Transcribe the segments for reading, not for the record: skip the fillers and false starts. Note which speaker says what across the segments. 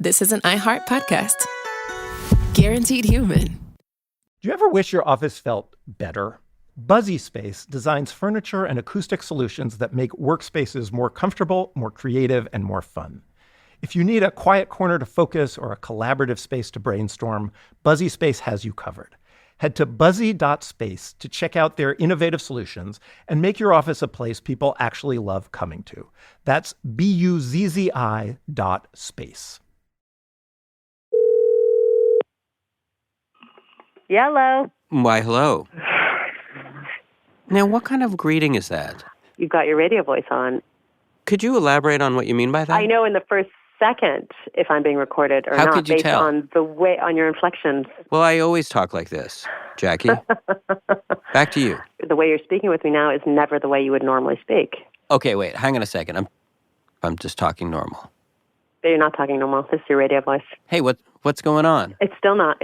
Speaker 1: this is an iHeart podcast. Guaranteed human.
Speaker 2: Do you ever wish your office felt better? Buzzy Space designs furniture and acoustic solutions that make workspaces more comfortable, more creative, and more fun. If you need a quiet corner to focus or a collaborative space to brainstorm, Buzzy Space has you covered. Head to buzzy.space to check out their innovative solutions and make your office a place people actually love coming to. That's BUZZI.space.
Speaker 3: Hello.
Speaker 4: Why, hello. Now, what kind of greeting is that?
Speaker 3: You've got your radio voice on.
Speaker 4: Could you elaborate on what you mean by that?
Speaker 3: I know in the first second if I'm being recorded or
Speaker 4: How
Speaker 3: not,
Speaker 4: could you
Speaker 3: based
Speaker 4: tell?
Speaker 3: on your inflections.
Speaker 4: Well, I always talk like this, Jackie. Back to you.
Speaker 3: The way you're speaking with me now is never the way you would normally speak.
Speaker 4: Okay, wait, hang on a second. I'm just talking normal.
Speaker 3: But you're not talking normal. This is your radio voice.
Speaker 4: Hey, what's going on?
Speaker 3: It's still not.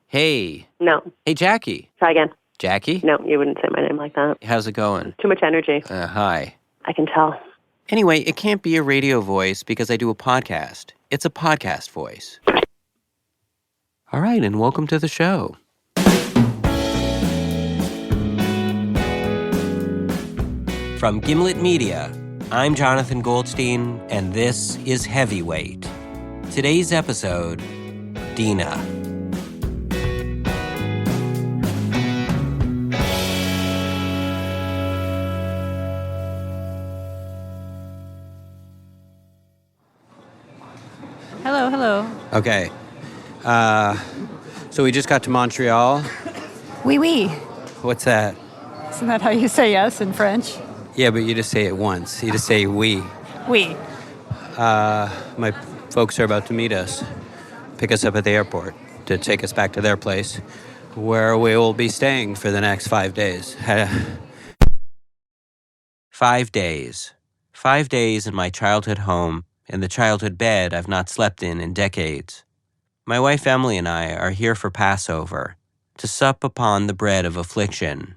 Speaker 4: Hey.
Speaker 3: No.
Speaker 4: Hey, Jackie.
Speaker 3: Try again.
Speaker 4: Jackie?
Speaker 3: No, you wouldn't say my name like that.
Speaker 4: How's it going?
Speaker 3: Too much energy.
Speaker 4: Hi.
Speaker 3: I can tell.
Speaker 4: Anyway, it can't be a radio voice because I do a podcast. It's a podcast voice. All right, and welcome to the show. From Gimlet Media, I'm Jonathan Goldstein, and this is Heavyweight. Today's episode, Dina.
Speaker 5: Hello.
Speaker 6: Okay. So we just got to Montreal.
Speaker 5: Oui.
Speaker 6: What's that?
Speaker 5: Isn't that how you say yes in French?
Speaker 6: Yeah, but you just say it once. You just say oui.
Speaker 5: Oui.
Speaker 6: My folks are about to meet us, pick us up at the airport to take us back to their place, where we will be staying for the next 5 days.
Speaker 4: 5 days. 5 days in my childhood home, in the childhood bed I've not slept in decades. My wife Emily and I are here for Passover, to sup upon the bread of affliction.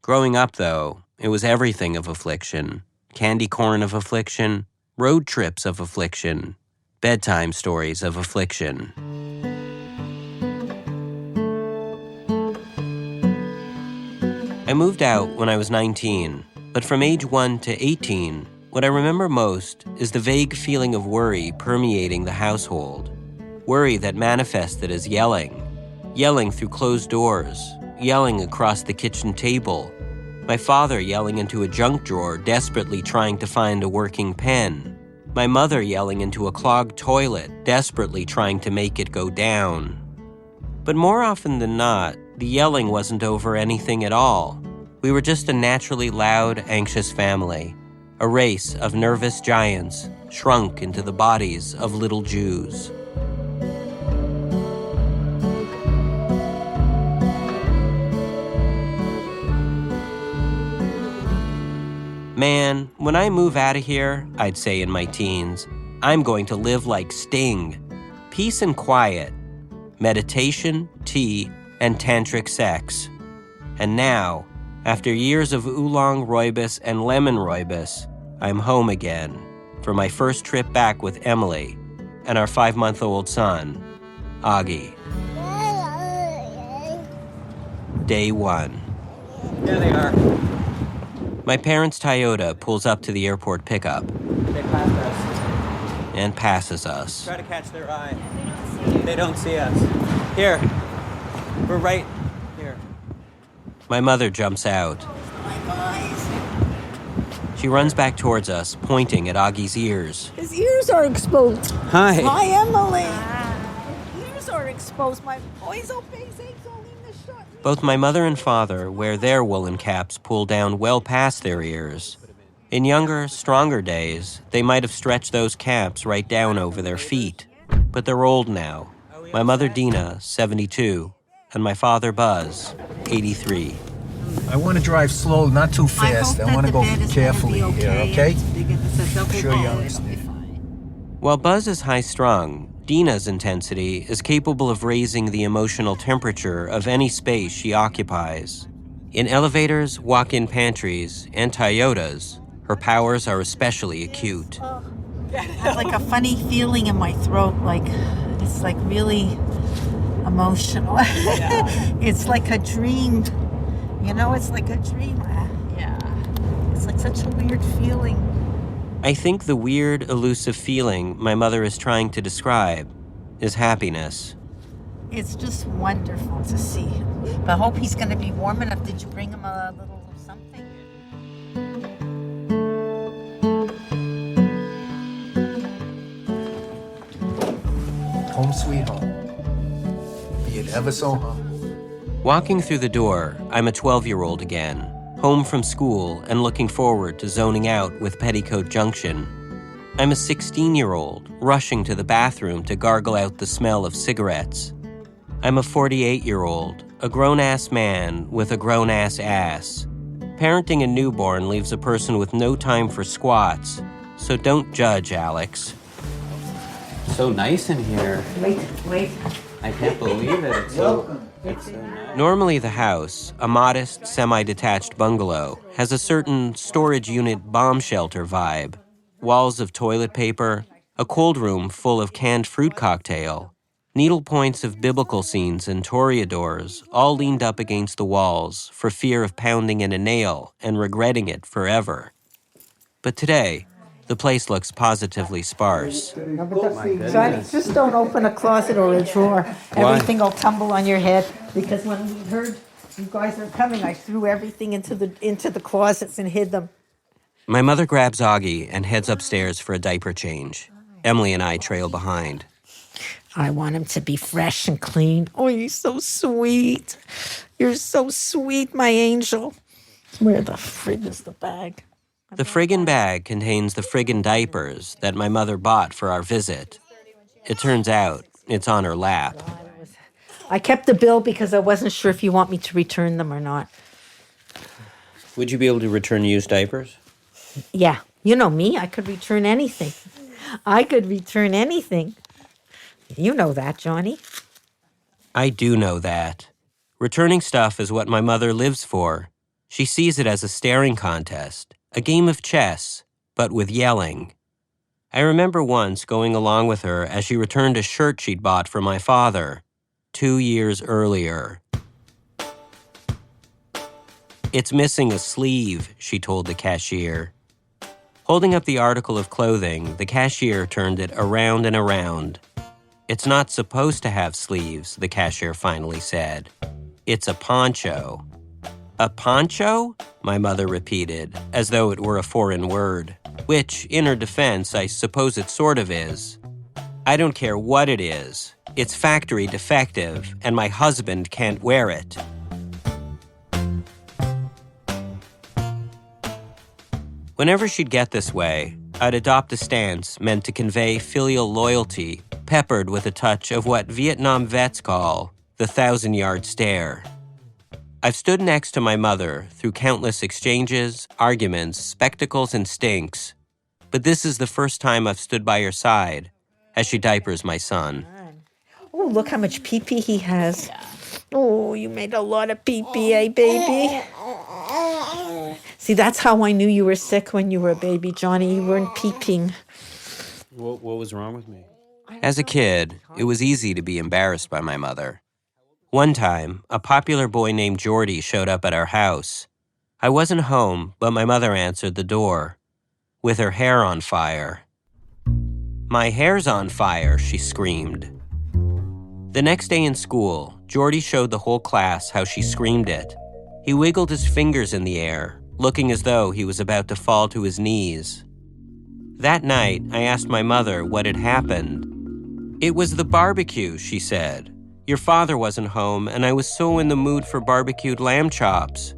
Speaker 4: Growing up, though, it was everything of affliction. Candy corn of affliction, road trips of affliction, bedtime stories of affliction. I moved out when I was 19, but from age 1 to 18, what I remember most is the vague feeling of worry permeating the household. Worry that manifested as yelling through closed doors, yelling across the kitchen table, my father yelling into a junk drawer desperately trying to find a working pen, my mother yelling into a clogged toilet desperately trying to make it go down. But more often than not, the yelling wasn't over anything at all. We were just a naturally loud, anxious family. A race of nervous giants shrunk into the bodies of little Jews. Man, when I move out of here, I'd say in my teens, I'm going to live like Sting. Peace and quiet, meditation, tea, and tantric sex. And now, after years of oolong rooibos and lemon rooibos, I'm home again for my first trip back with Emily and our 5-month-old son, Augie. Day 1.
Speaker 6: There they are.
Speaker 4: My parents' Toyota pulls up to the airport pickup
Speaker 6: They passed us.
Speaker 4: and passes us.
Speaker 6: Try to catch their eye. They don't see us. Here. We're right here.
Speaker 4: My mother jumps out. She runs back towards us, pointing at Augie's ears.
Speaker 7: His ears are exposed.
Speaker 6: Hi.
Speaker 7: Hi, Emily. Ears are exposed. My boy's face aches all in the shot.
Speaker 4: Both my mother and father wear their woolen caps pulled down well past their ears. In younger, stronger days, they might have stretched those caps right down over their feet. But they're old now. My mother, Dina, 72, and my father, Buzz, 83.
Speaker 8: I want to drive slow, not too fast. I want to go carefully here, okay? Sure you understand.
Speaker 4: While Buzz is high-strung, Dina's intensity is capable of raising the emotional temperature of any space she occupies. In elevators, walk-in pantries, and Toyotas, her powers are especially acute.
Speaker 7: I have like a funny feeling in my throat, like it's like really emotional. It's like a dream. You know, it's like a dream. Yeah. It's like such a weird feeling.
Speaker 4: I think the weird, elusive feeling my mother is trying to describe is happiness.
Speaker 7: It's just wonderful to see. But I hope he's going to be warm enough. Did you bring him a little something?
Speaker 8: Home sweet home. Be it ever so humble.
Speaker 4: Walking through the door, I'm a 12-year-old again, home from school and looking forward to zoning out with Petticoat Junction. I'm a 16-year-old rushing to the bathroom to gargle out the smell of cigarettes. I'm a 48-year-old, a grown-ass man with a grown-ass ass. Parenting a newborn leaves a person with no time for squats, so don't judge, Alex.
Speaker 6: So nice in here.
Speaker 7: Wait.
Speaker 6: I can't believe it. It's so nice.
Speaker 4: Normally the house, a modest, semi-detached bungalow, has a certain storage unit bomb shelter vibe. Walls of toilet paper, a cold room full of canned fruit cocktail, needle points of biblical scenes and toreadors all leaned up against the walls for fear of pounding in a nail and regretting it forever. But today, the place looks positively sparse.
Speaker 7: Johnny, just don't open a closet or a drawer.
Speaker 6: Why?
Speaker 7: Everything will tumble on your head. Because when we heard you guys are coming, I threw everything into the closets and hid them.
Speaker 4: My mother grabs Augie and heads upstairs for a diaper change. Emily and I trail behind.
Speaker 7: I want him to be fresh and clean. Oh, you're so sweet. You're so sweet, my angel. Where the frig is the bag?
Speaker 4: The friggin' bag contains the friggin' diapers that my mother bought for our visit. It turns out it's on her lap.
Speaker 7: I kept the bill because I wasn't sure if you want me to return them or not.
Speaker 4: Would you be able to return used diapers?
Speaker 7: Yeah, you know me. I could return anything. You know that, Johnny.
Speaker 4: I do know that. Returning stuff is what my mother lives for. She sees it as a staring contest, a game of chess, but with yelling. I remember once going along with her as she returned a shirt she'd bought for my father 2 years earlier. It's missing a sleeve, she told the cashier. Holding up the article of clothing, the cashier turned it around and around. It's not supposed to have sleeves, the cashier finally said. It's a poncho. A poncho? My mother repeated, as though it were a foreign word, which, in her defense, I suppose it sort of is. I don't care what it is. It's factory defective, and my husband can't wear it. Whenever she'd get this way, I'd adopt a stance meant to convey filial loyalty, peppered with a touch of what Vietnam vets call the 1,000-yard stare. I've stood next to my mother through countless exchanges, arguments, spectacles, and stinks, but this is the first time I've stood by her side as she diapers my son.
Speaker 7: Oh, look how much pee-pee he has. Oh, you made a lot of pee-pee, eh, baby? See, that's how I knew you were sick when you were a baby, Johnny. You weren't peeping.
Speaker 6: What was wrong with me?
Speaker 4: As a kid, it was easy to be embarrassed by my mother. One time, a popular boy named Jordy showed up at our house. I wasn't home, but my mother answered the door, with her hair on fire. "My hair's on fire," she screamed. The next day in school, Jordy showed the whole class how she screamed it. He wiggled his fingers in the air, looking as though he was about to fall to his knees. That night, I asked my mother what had happened. "It was the barbecue," she said. "Your father wasn't home, and I was so in the mood for barbecued lamb chops."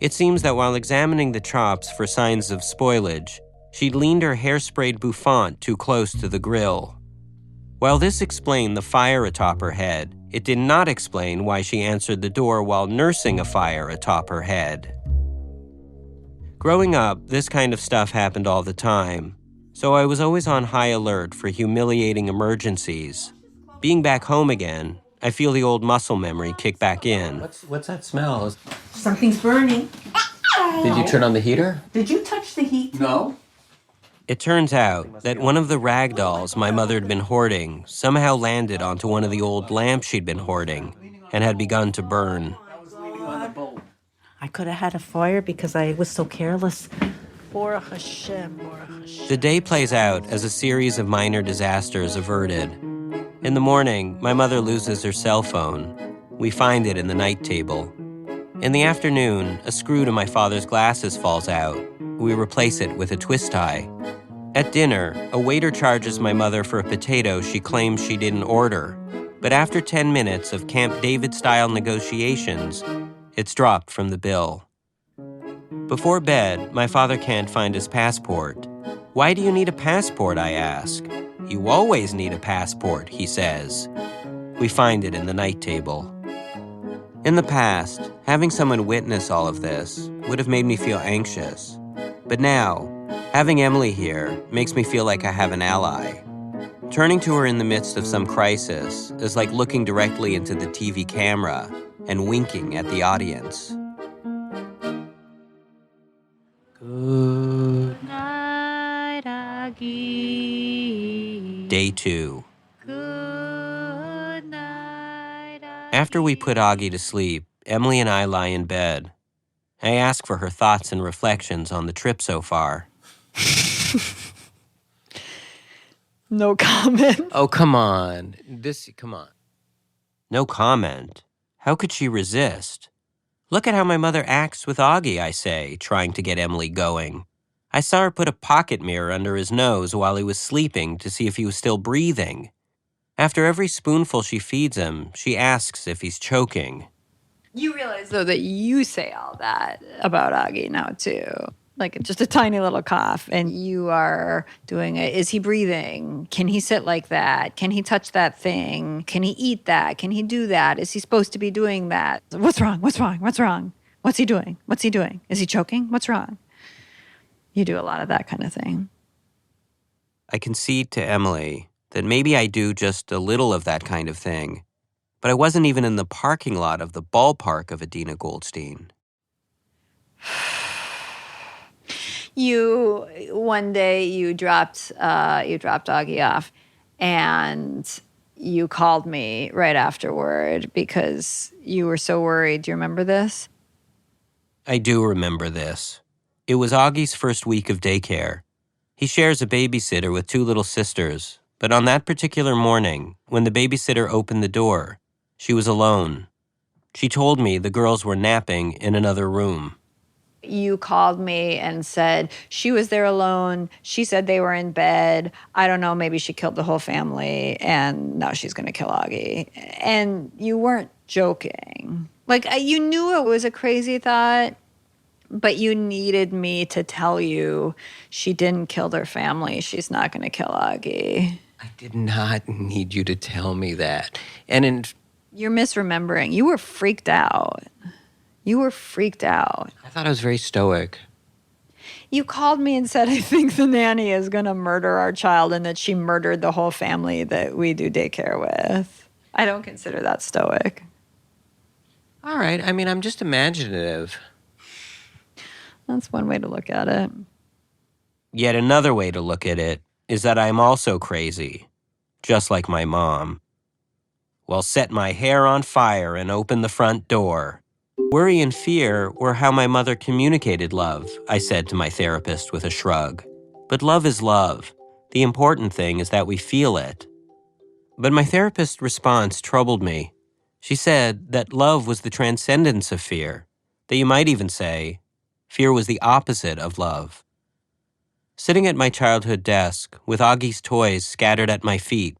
Speaker 4: It seems that while examining the chops for signs of spoilage, she'd leaned her hair-sprayed bouffant too close to the grill. While this explained the fire atop her head, it did not explain why she answered the door while nursing a fire atop her head. Growing up, this kind of stuff happened all the time, so I was always on high alert for humiliating emergencies. Being back home again, I feel the old muscle memory kick back in.
Speaker 6: What's that smell?
Speaker 7: Something's burning.
Speaker 6: Did you turn on the heater?
Speaker 7: Did you touch the heat?
Speaker 8: No.
Speaker 4: It turns out that one of the rag dolls my mother had been hoarding somehow landed onto one of the old lamps she'd been hoarding and had begun to burn.
Speaker 7: I could have had a fire because I was so careless. Baruch Hashem, Baruch Hashem.
Speaker 4: The day plays out as a series of minor disasters averted. In the morning, my mother loses her cell phone. We find it in the night table. In the afternoon, a screw to my father's glasses falls out. We replace it with a twist tie. At dinner, a waiter charges my mother for a potato she claims she didn't order. But after 10 minutes of Camp David-style negotiations, it's dropped from the bill. Before bed, my father can't find his passport. "Why do you need a passport?" I ask. "You always need a passport," he says. We find it in the night table. In the past, having someone witness all of this would have made me feel anxious. But now, having Emily here makes me feel like I have an ally. Turning to her in the midst of some crisis is like looking directly into the TV camera and winking at the audience. Good
Speaker 5: Night, Augie.
Speaker 4: Day 2.
Speaker 5: Good night, Augie.
Speaker 4: After we put Augie to sleep, Emily and I lie in bed. I ask for her thoughts and reflections on the trip so far.
Speaker 5: No comment.
Speaker 4: Oh, come on. Come on. No comment? How could she resist? Look at how my mother acts with Augie, I say, trying to get Emily going. I saw her put a pocket mirror under his nose while he was sleeping to see if he was still breathing. After every spoonful she feeds him, she asks if he's choking.
Speaker 5: You realize, though, that you say all that about Augie now, too. Like just a tiny little cough, and you are doing it. Is he breathing? Can he sit like that? Can he touch that thing? Can he eat that? Can he do that? Is he supposed to be doing that? What's wrong? What's wrong? What's wrong? What's he doing? What's he doing? Is he choking? What's wrong? You do a lot of that kind of thing.
Speaker 4: I concede to Emily that maybe I do just a little of that kind of thing, but I wasn't even in the parking lot of the ballpark of a Dina Goldstein.
Speaker 5: One day you dropped Augie off, and you called me right afterward because you were so worried. Do you remember this?
Speaker 4: I do remember this. It was Augie's first week of daycare. He shares a babysitter with 2 little sisters, but on that particular morning, when the babysitter opened the door, she was alone. She told me the girls were napping in another room.
Speaker 5: You called me and said she was there alone. She said they were in bed. I don't know, maybe she killed the whole family, and now she's going to kill Augie. And you weren't joking. Like, you knew it was a crazy thought, but you needed me to tell you she didn't kill their family. She's not going to kill Augie.
Speaker 4: I did not need you to tell me that.
Speaker 5: You're misremembering. You were freaked out. You were freaked out.
Speaker 4: I thought I was very stoic.
Speaker 5: You called me and said, I think the nanny is going to murder our child and that she murdered the whole family that we do daycare with. I don't consider that stoic.
Speaker 4: All right. I mean, I'm just imaginative.
Speaker 5: That's one way to look at it.
Speaker 4: Yet another way to look at it is that I'm also crazy, just like my mom. Well, set my hair on fire and open the front door. Worry and fear were how my mother communicated love, I said to my therapist with a shrug. But love is love. The important thing is that we feel it. But my therapist's response troubled me. She said that love was the transcendence of fear, that you might even say fear was the opposite of love. Sitting at my childhood desk, with Augie's toys scattered at my feet,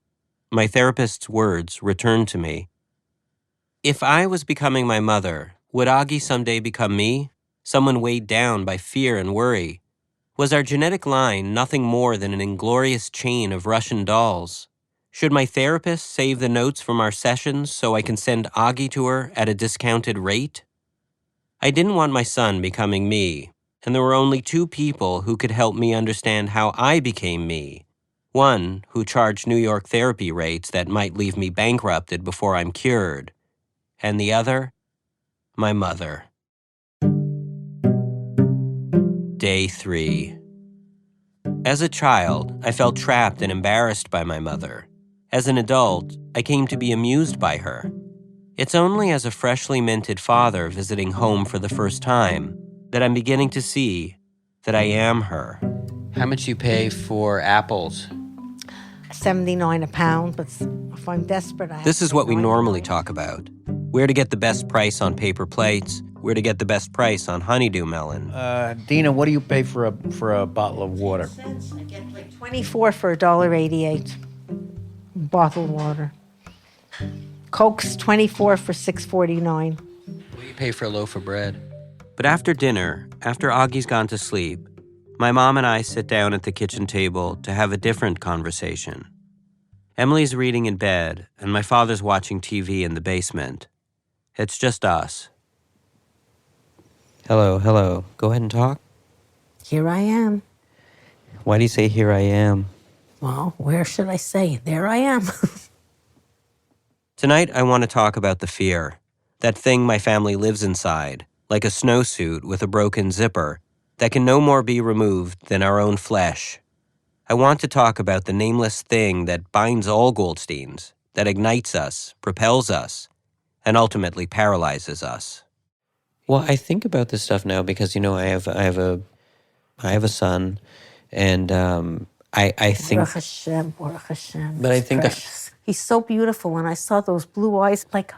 Speaker 4: my therapist's words returned to me. If I was becoming my mother, would Augie someday become me? Someone weighed down by fear and worry? Was our genetic line nothing more than an inglorious chain of Russian dolls? Should my therapist save the notes from our sessions so I can send Augie to her at a discounted rate? I didn't want my son becoming me, and there were only 2 people who could help me understand how I became me. One who charged New York therapy rates that might leave me bankrupted before I'm cured, and the other, my mother. Day 3. As a child, I felt trapped and embarrassed by my mother. As an adult, I came to be amused by her. It's only as a freshly minted father visiting home for the first time that I'm beginning to see that I am her.
Speaker 6: How much you pay for apples?
Speaker 7: $79 a pound, but if I'm desperate, I have
Speaker 4: This
Speaker 7: to
Speaker 4: is
Speaker 7: pay
Speaker 4: what we normally
Speaker 7: $9.
Speaker 4: talk about. Where to get the best price on paper plates, where to get the best price on honeydew melon.
Speaker 8: Dina, what do you pay for a bottle of water?
Speaker 7: I get like 24 for $1.88. Bottled water. Coke's 24 for $6.49.
Speaker 6: What do you pay for a loaf of bread?
Speaker 4: But after dinner, after Augie's gone to sleep, my mom and I sit down at the kitchen table to have a different conversation. Emily's reading in bed, and my father's watching TV in the basement. It's just us.
Speaker 6: Hello. Go ahead and talk.
Speaker 7: Here I am.
Speaker 6: Why do you say here I am?
Speaker 7: Well, where should I say? There I am.
Speaker 4: Tonight, I want to talk about the fear, that thing my family lives inside, like a snowsuit with a broken zipper, that can no more be removed than our own flesh. I want to talk about the nameless thing that binds all Goldsteins, that ignites us, propels us, and ultimately paralyzes us.
Speaker 6: Well, I think about this stuff now because, I have a son, and I think.
Speaker 7: Baruch Hashem.
Speaker 6: But I think
Speaker 7: precious. He's so beautiful. When I saw those blue eyes, like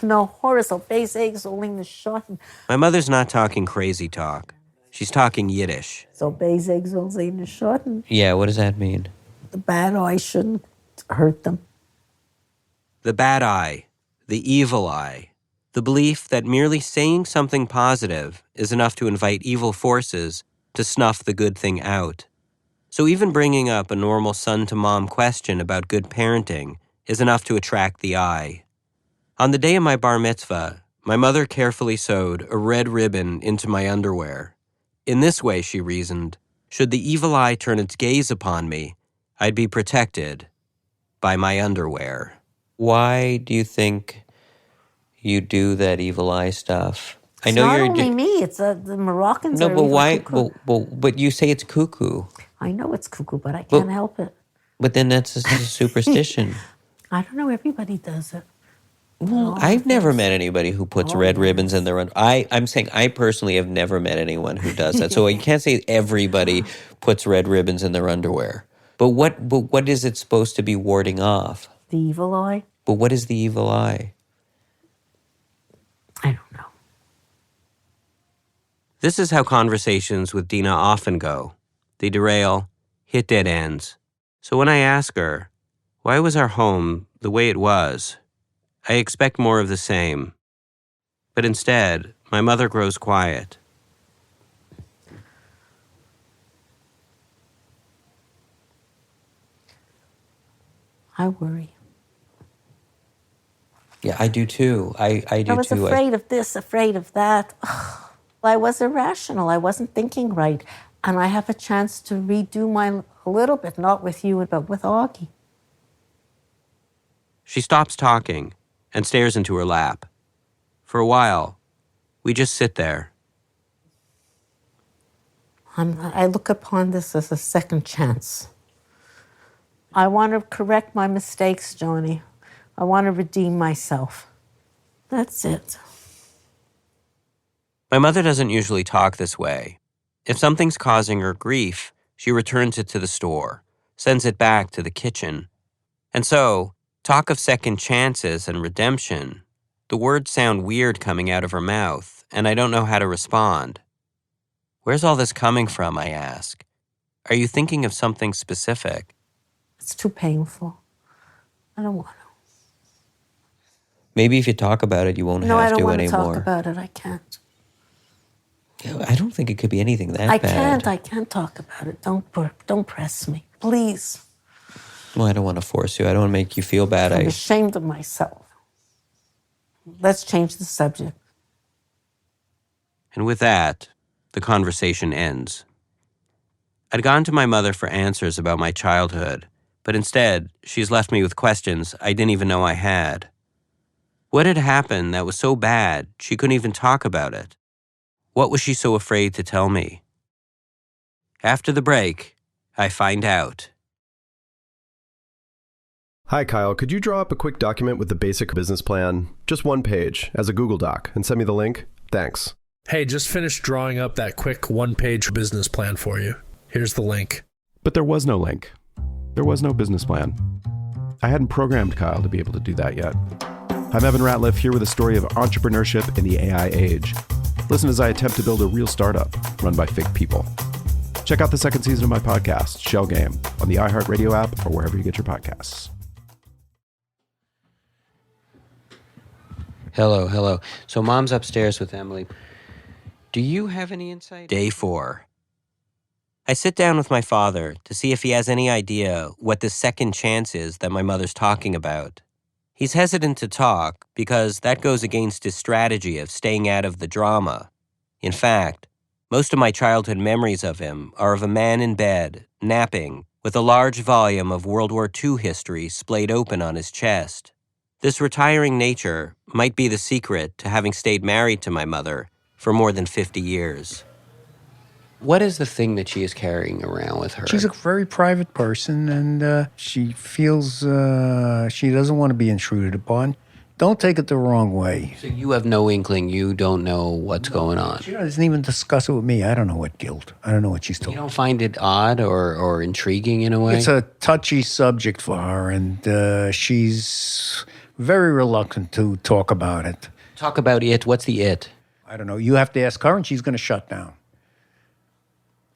Speaker 7: no horrors, so basic, so in the shot.
Speaker 4: My mother's not talking crazy talk. She's talking Yiddish.
Speaker 7: So basic, so in the shot.
Speaker 6: Yeah, what does that mean?
Speaker 7: The bad eye shouldn't hurt them.
Speaker 4: The bad eye, the evil eye, the belief that merely saying something positive is enough to invite evil forces to snuff the good thing out. So even bringing up a normal son-to-mom question about good parenting is enough to attract the eye. On the day of my bar mitzvah, my mother carefully sewed a red ribbon into my underwear. In this way, she reasoned, should the evil eye turn its gaze upon me, I'd be protected by my underwear.
Speaker 6: Why do you think you do that evil eye stuff?
Speaker 7: It's not only me, it's the Moroccans.
Speaker 6: No,
Speaker 7: are
Speaker 6: but
Speaker 7: even
Speaker 6: why?
Speaker 7: cuckoo.
Speaker 6: But you say it's cuckoo.
Speaker 7: I know it's cuckoo, but I can't help it.
Speaker 6: But then that's a superstition.
Speaker 7: I don't know, everybody does it.
Speaker 6: Well, I've never met anybody who puts red ribbons in their I'm saying I personally have never met anyone who does that. So you can't say everybody puts red ribbons in their underwear. But what is it supposed to be warding off?
Speaker 7: The evil eye?
Speaker 6: But what is the evil eye?
Speaker 7: I don't know.
Speaker 4: This is how conversations with Dina often go. They derail, hit dead ends. So when I ask her, why was our home the way it was? I expect more of the same. But instead, my mother grows quiet.
Speaker 7: I worry.
Speaker 6: Yeah, I do too. I do too.
Speaker 7: I was afraid of this, afraid of that. I was irrational. I wasn't thinking right. And I have a chance to redo mine a little bit, not with you, but with Augie.
Speaker 4: She stops talking and stares into her lap. For a while, we just sit there.
Speaker 7: I look upon this as a second chance. I want to correct my mistakes, Johnny. I want to redeem myself. That's it.
Speaker 4: My mother doesn't usually talk this way. If something's causing her grief, she returns it to the store, sends it back to the kitchen. And so, talk of second chances and redemption, the words sound weird coming out of her mouth, and I don't know how to respond. Where's all this coming from, I ask? Are you thinking of something specific?
Speaker 7: It's too painful. I don't want to.
Speaker 6: Maybe if you talk about it, you won't have to anymore.
Speaker 7: No, I don't want to talk about it. I can't.
Speaker 6: I don't think it could be anything that bad.
Speaker 7: I can't talk about it. Don't press me, please.
Speaker 6: Well, I don't want to force you. I don't want to make you feel bad.
Speaker 7: I'm ashamed of myself. Let's change the subject.
Speaker 4: And with that, the conversation ends. I'd gone to my mother for answers about my childhood, but instead, she's left me with questions I didn't even know I had. What had happened that was so bad she couldn't even talk about it? What was she so afraid to tell me? After the break, I find out.
Speaker 9: Hi, Kyle. Could you draw up a quick document with the basic business plan, just one page, as a Google Doc, and send me the link? Thanks.
Speaker 10: Hey, just finished drawing up that quick one-page business plan for you. Here's the link.
Speaker 2: But there was no link. There was no business plan. I hadn't programmed Kyle to be able to do that yet. I'm Evan Ratliff, here with a story of entrepreneurship in the AI age. Listen as I attempt to build a real startup run by fake people. Check out the second season of my podcast, Shell Game, on the iHeartRadio app or wherever you get your podcasts.
Speaker 4: Hello. So Mom's upstairs with Emily. Do you have any insight? Day 4. I sit down with my father to see if he has any idea what the second chance is that my mother's talking about. He's hesitant to talk because that goes against his strategy of staying out of the drama. In fact, most of my childhood memories of him are of a man in bed, napping, with a large volume of World War II history splayed open on his chest. This retiring nature might be the secret to having stayed married to my mother for more than 50 years. What is the thing that she is carrying around with her?
Speaker 11: She's a very private person, and she feels she doesn't want to be intruded upon. Don't take it the wrong way.
Speaker 4: So you have no inkling, you don't know what's going on?
Speaker 11: She doesn't even discuss it with me. I don't know what guilt. I don't know what she's talking
Speaker 4: You don't find it odd or intriguing in a way?
Speaker 11: It's a touchy subject for her, and she's very reluctant to talk about it.
Speaker 4: Talk about it. What's the it?
Speaker 11: I don't know. You have to ask her, and she's going to shut down.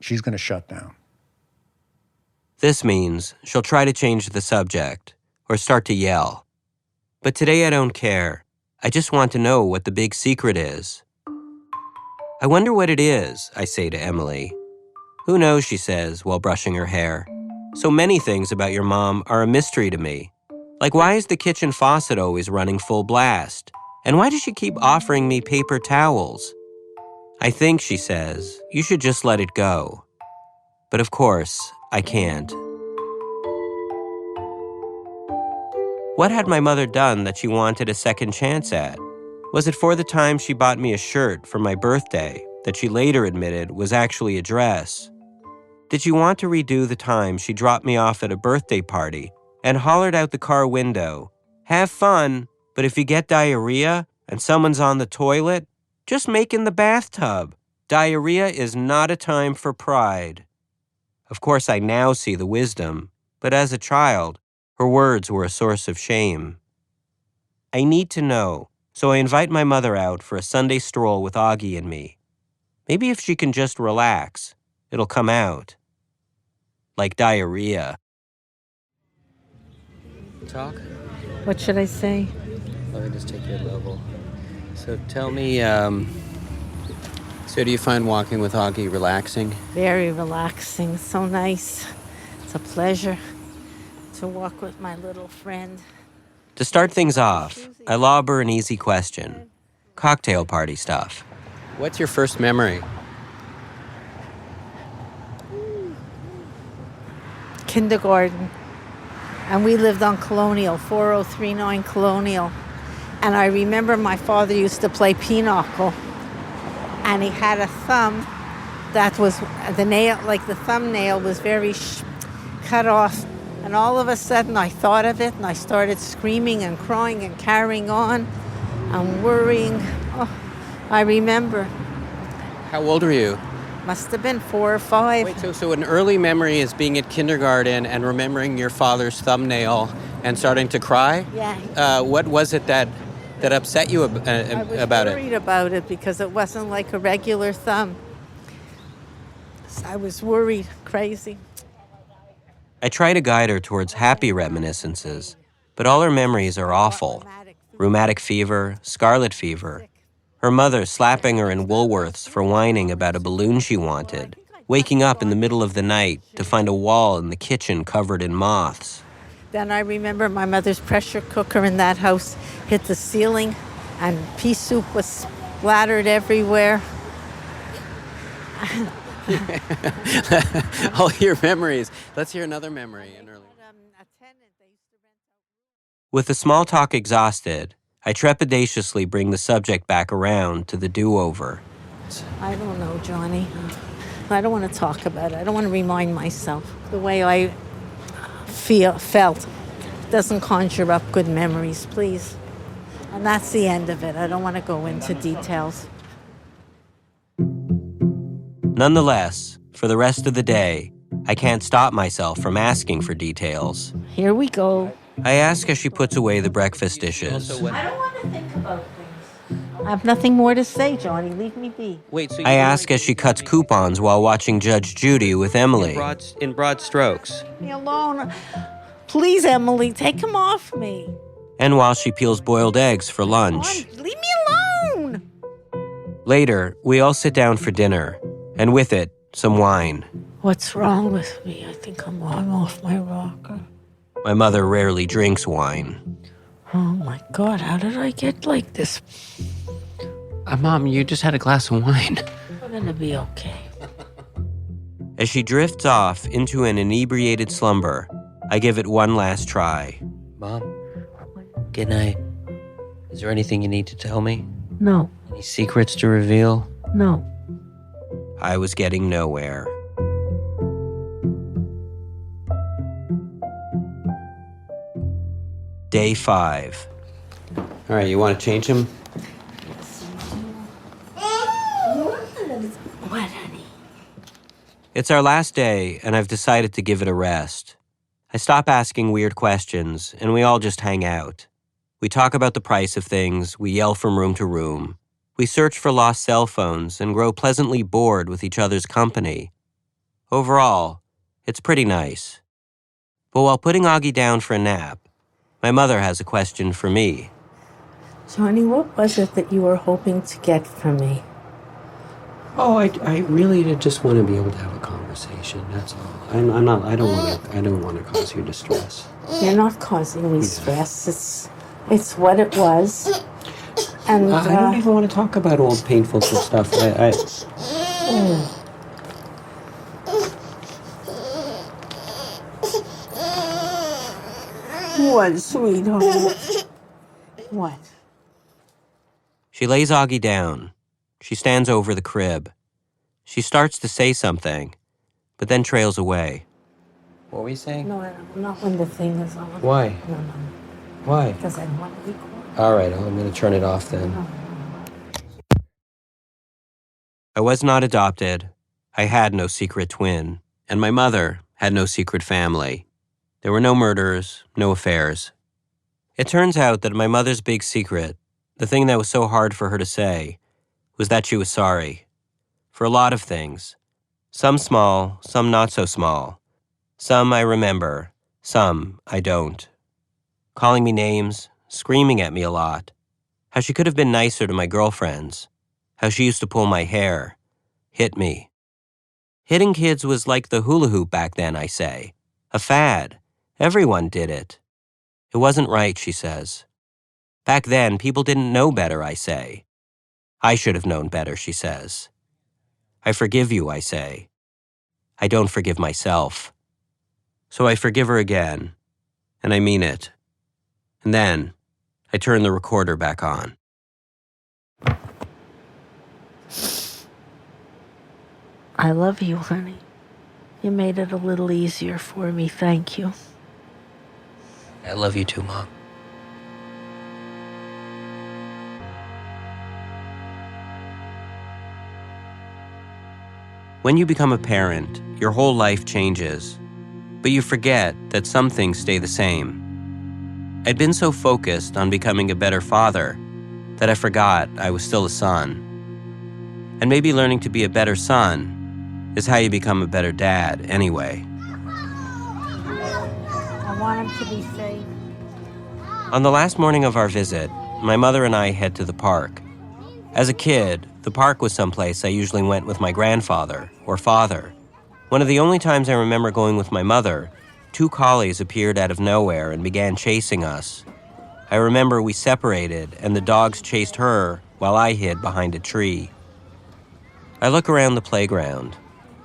Speaker 11: She's going to shut down.
Speaker 4: This means she'll try to change the subject or start to yell. But today I don't care. I just want to know what the big secret is. I wonder what it is, I say to Emily. Who knows, she says while brushing her hair. So many things about your mom are a mystery to me. Like, why is the kitchen faucet always running full blast? And why does she keep offering me paper towels? I think, she says, you should just let it go. But of course, I can't. What had my mother done that she wanted a second chance at? Was it for the time she bought me a shirt for my birthday that she later admitted was actually a dress? Did she want to redo the time she dropped me off at a birthday party and hollered out the car window, "Have fun, but if you get diarrhea and someone's on the toilet, just make in the bathtub. Diarrhea is not a time for pride." Of course, I now see the wisdom, but as a child, her words were a source of shame. I need to know, so I invite my mother out for a Sunday stroll with Augie and me. Maybe if she can just relax, it'll come out. Like diarrhea. Talk?
Speaker 7: What should I say?
Speaker 4: Let me just take your level. So tell me, so do you find walking with Augie relaxing?
Speaker 7: Very relaxing. So nice. It's a pleasure to walk with my little friend.
Speaker 4: To start things off, I lob her an easy question. Cocktail party stuff. What's your first memory?
Speaker 7: Kindergarten. And we lived on Colonial, 4039 Colonial. And I remember my father used to play pinochle. And he had a thumb that was, the nail, like the thumbnail was very cut off. And all of a sudden I thought of it and I started screaming and crying and carrying on and worrying. Oh, I remember.
Speaker 4: How old were you?
Speaker 7: Must have been 4 or 5.
Speaker 4: Wait, so an early memory is being at kindergarten and remembering your father's thumbnail and starting to cry?
Speaker 7: Yeah.
Speaker 4: What was it that upset you about it?
Speaker 7: I was worried about it because it wasn't like a regular thumb. So I was worried, crazy.
Speaker 4: I try to guide her towards happy reminiscences, but all her memories are awful. Rheumatic fever, scarlet fever, her mother slapping her in Woolworths for whining about a balloon she wanted, waking up in the middle of the night to find a wall in the kitchen covered in moths.
Speaker 7: Then I remember my mother's pressure cooker in that house hit the ceiling and pea soup was splattered everywhere.
Speaker 4: All your memories. Let's hear another memory. With the small talk exhausted, I trepidatiously bring the subject back around to the do-over.
Speaker 7: I don't know, Johnny. I don't want to talk about it. I don't want to remind myself. The way I felt doesn't conjure up good memories, please. And that's the end of it. I don't want to go into details.
Speaker 4: Nonetheless, for the rest of the day, I can't stop myself from asking for details.
Speaker 7: Here we go.
Speaker 4: I ask as she puts away the breakfast dishes.
Speaker 7: I don't want to think about things. I have nothing more to say, Johnny. Leave me be.
Speaker 4: I ask as she cuts coupons while watching Judge Judy with Emily.
Speaker 6: In broad strokes.
Speaker 7: Leave me alone. Please, Emily, take him off me.
Speaker 4: And while she peels boiled eggs for lunch.
Speaker 7: Leave me alone.
Speaker 4: Later, we all sit down for dinner, and with it, some wine.
Speaker 7: What's wrong with me? I think I'm off my rocker.
Speaker 4: My mother rarely drinks wine.
Speaker 7: Oh my God, how did I get like this?
Speaker 4: Mom, you just had a glass of wine.
Speaker 7: We're gonna be okay.
Speaker 4: As she drifts off into an inebriated slumber, I give it one last try. Mom, good night. Is there anything you need to tell me?
Speaker 7: No.
Speaker 4: Any secrets to reveal?
Speaker 7: No.
Speaker 4: I was getting nowhere. Day 5.
Speaker 6: All right, you want to change him?
Speaker 7: What, honey?
Speaker 4: It's our last day, and I've decided to give it a rest. I stop asking weird questions, and we all just hang out. We talk about the price of things, we yell from room to room. We search for lost cell phones and grow pleasantly bored with each other's company. Overall, it's pretty nice. But while putting Augie down for a nap, my mother has a question for me.
Speaker 7: Johnny, what was it that you were hoping to get from me?
Speaker 6: Oh, I really just want to be able to have a conversation. That's all. I don't want to cause you distress.
Speaker 7: You're not causing me stress. It's what it was. And
Speaker 6: I don't even want to talk about old painful stuff.
Speaker 7: What, sweetheart? What?
Speaker 4: She lays Augie down. She stands over the crib. She starts to say something, but then trails away.
Speaker 6: What were you saying?
Speaker 7: No, not when the thing is on.
Speaker 6: Why?
Speaker 7: No.
Speaker 6: Why?
Speaker 7: Because I want to record.
Speaker 6: All right, I'm going to turn it off then.
Speaker 4: I was not adopted. I had no secret twin. And my mother had no secret family. There were no murders, no affairs. It turns out that my mother's big secret, the thing that was so hard for her to say, was that she was sorry. For a lot of things. Some small, some not so small. Some I remember, some I don't. Calling me names, screaming at me a lot. How she could have been nicer to my girlfriends. How she used to pull my hair. Hit me. Hitting kids was like the hula hoop back then, I say. A fad. Everyone did it. It wasn't right, she says. Back then, people didn't know better, I say. I should have known better, she says. I forgive you, I say. I don't forgive myself. So I forgive her again, and I mean it. And then, I turn the recorder back on.
Speaker 7: I love you, honey. You made it a little easier for me. Thank you.
Speaker 4: I love you too, Mom. When you become a parent, your whole life changes, but you forget that some things stay the same. I'd been so focused on becoming a better father that I forgot I was still a son. And maybe learning to be a better son is how you become a better dad anyway.
Speaker 7: I want him to be safe.
Speaker 4: On the last morning of our visit, my mother and I head to the park. As a kid, the park was someplace I usually went with my grandfather or father. One of the only times I remember going with my mother, 2 collies appeared out of nowhere and began chasing us. I remember we separated and the dogs chased her while I hid behind a tree. I look around the playground.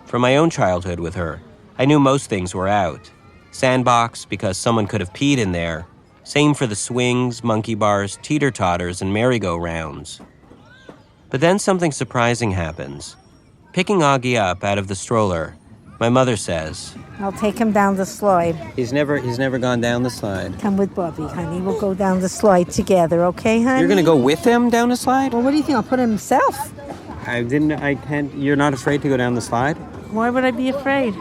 Speaker 4: From my own childhood with her, I knew most things were out. Sandbox because someone could have peed in there. Same for the swings, monkey bars, teeter-totters, and merry-go-rounds. But then something surprising happens. Picking Augie up out of the stroller, my mother says,
Speaker 7: I'll take him down the slide.
Speaker 4: He's never gone down the slide.
Speaker 7: Come with Bobby, honey. We'll go down the slide together, okay, honey?
Speaker 4: You're going to go with him down the slide?
Speaker 7: Well, what do you think? I'll put him himself.
Speaker 4: You're not afraid to go down the slide?
Speaker 7: Why would I be afraid?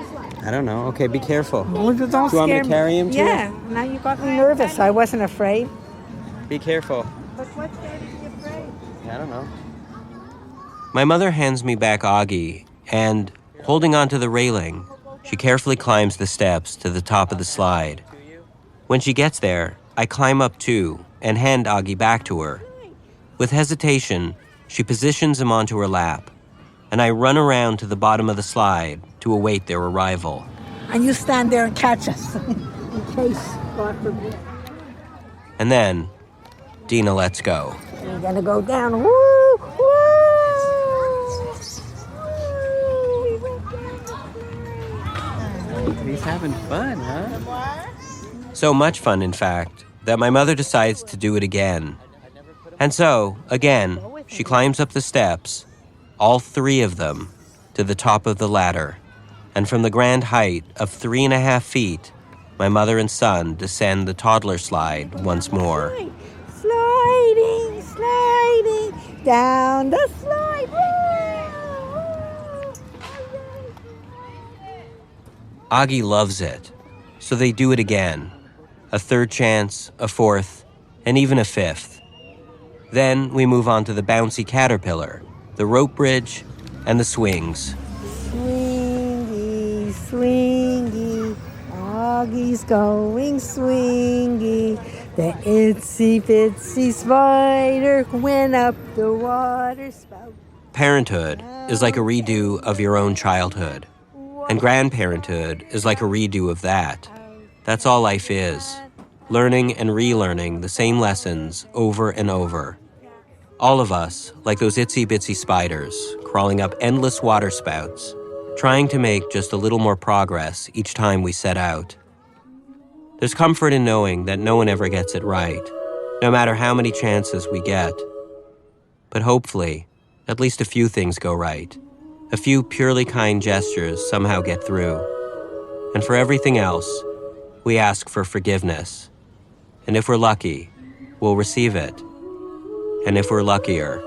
Speaker 4: I don't know. Okay, be careful.
Speaker 7: Well, don't
Speaker 4: do you want me to carry him to you?
Speaker 7: Yeah, now you got me nervous. I wasn't afraid.
Speaker 4: Be careful.
Speaker 7: But what's there to be afraid?
Speaker 4: I don't know. My mother hands me back Augie, and, holding onto the railing, she carefully climbs the steps to the top of the slide. When she gets there, I climb up too and hand Augie back to her. With hesitation, she positions him onto her lap, and I run around to the bottom of the slide to await their arrival.
Speaker 7: And you stand there and catch us, in case, God forbid.
Speaker 4: And then, Dina lets go.
Speaker 7: We're gonna go down. Woo! Woo!
Speaker 4: He's having fun, huh? So much fun, in fact, that my mother decides to do it again. And so, again, she climbs up the steps, all 3 of them, to the top of the ladder. And from the grand height of 3.5 feet, my mother and son descend the toddler slide once more.
Speaker 7: Sliding, down the slide.
Speaker 4: Augie loves it, so they do it again. A 3rd chance, a 4th, and even a 5th. Then we move on to the bouncy caterpillar, the rope bridge, and the swings.
Speaker 7: Swingy, swingy, Augie's going swingy. The itsy bitsy spider went up the water spout.
Speaker 4: Parenthood is like a redo of your own childhood. And grandparenthood is like a redo of that. That's all life is. Learning and relearning the same lessons over and over. All of us, like those itsy-bitsy spiders, crawling up endless water spouts, trying to make just a little more progress each time we set out. There's comfort in knowing that no one ever gets it right, no matter how many chances we get. But hopefully, at least a few things go right. A few purely kind gestures somehow get through. And for everything else, we ask for forgiveness. And if we're lucky, we'll receive it. And if we're luckier,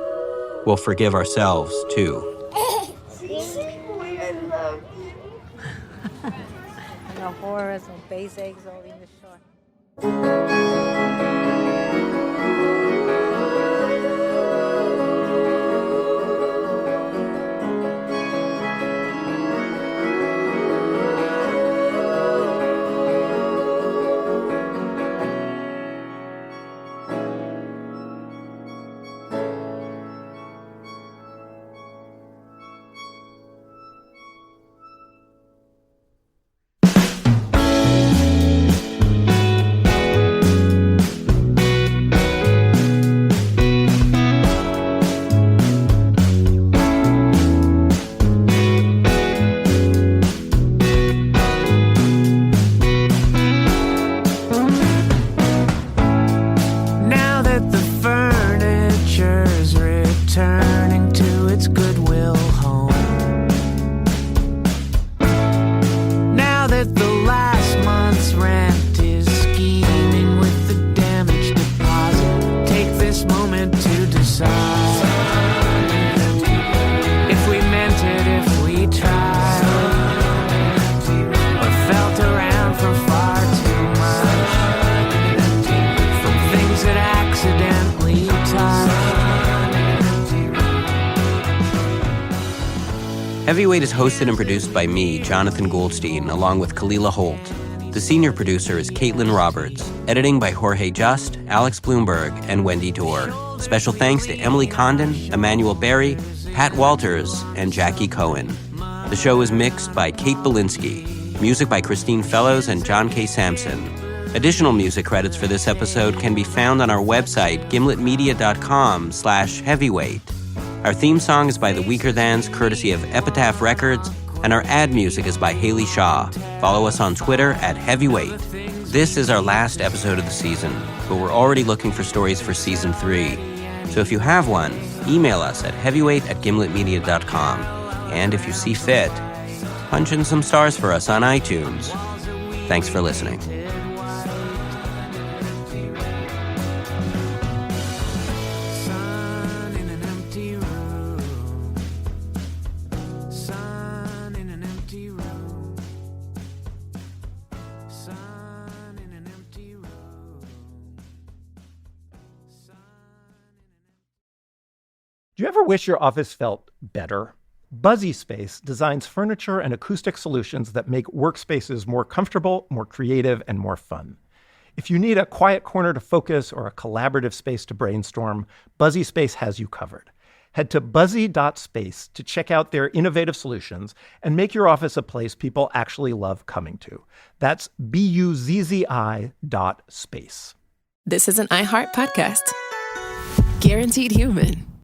Speaker 4: we'll forgive ourselves too.
Speaker 7: No horrors, no base eggs, all in the shore.
Speaker 4: Heavyweight is hosted and produced by me, Jonathan Goldstein, along with Kalila Holt. The senior producer is Caitlin Roberts. Editing by Jorge Just, Alex Bloomberg, and Wendy Dorr. Special thanks to Emily Condon, Emmanuel Berry, Pat Walters, and Jackie Cohen. The show is mixed by Kate Belinsky. Music by Christine Fellows and John K. Sampson. Additional music credits for this episode can be found on our website, gimletmedia.com/heavyweight. Our theme song is by The Weaker Thans, courtesy of Epitaph Records, and our ad music is by Haley Shaw. Follow us on Twitter @heavyweight. This is our last episode of the season, but we're already looking for stories for Season 3. So if you have one, email us at heavyweight@gimletmedia.com. And if you see fit, punch in some stars for us on iTunes. Thanks for listening.
Speaker 2: Do you ever wish your office felt better? Buzzy Space designs furniture and acoustic solutions that make workspaces more comfortable, more creative, and more fun. If you need a quiet corner to focus or a collaborative space to brainstorm, Buzzy Space has you covered. Head to buzzy.space to check out their innovative solutions and make your office a place people actually love coming to. That's BUZZI.space.
Speaker 1: This is an iHeart podcast. Guaranteed human.